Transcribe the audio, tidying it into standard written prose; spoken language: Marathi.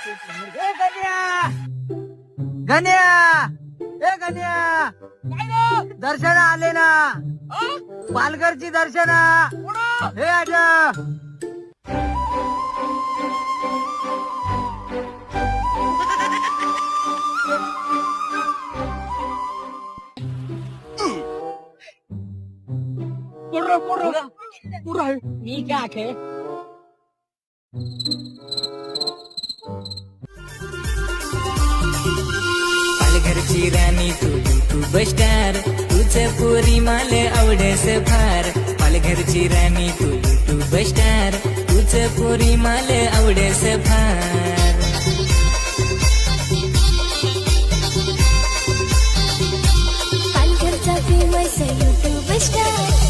ए गण्या गण्या ए गण्या दर्शन आले ना पालघरची दर्शन हे आजा मी क्या खे पालघरची राणी तू स्टार तुझं पोरी माले आवडेस फार पालघरची राणी तू स्टार तुझं पोरी माले आवडेस फार पालघरचा फेमस यूट्यूब स्टार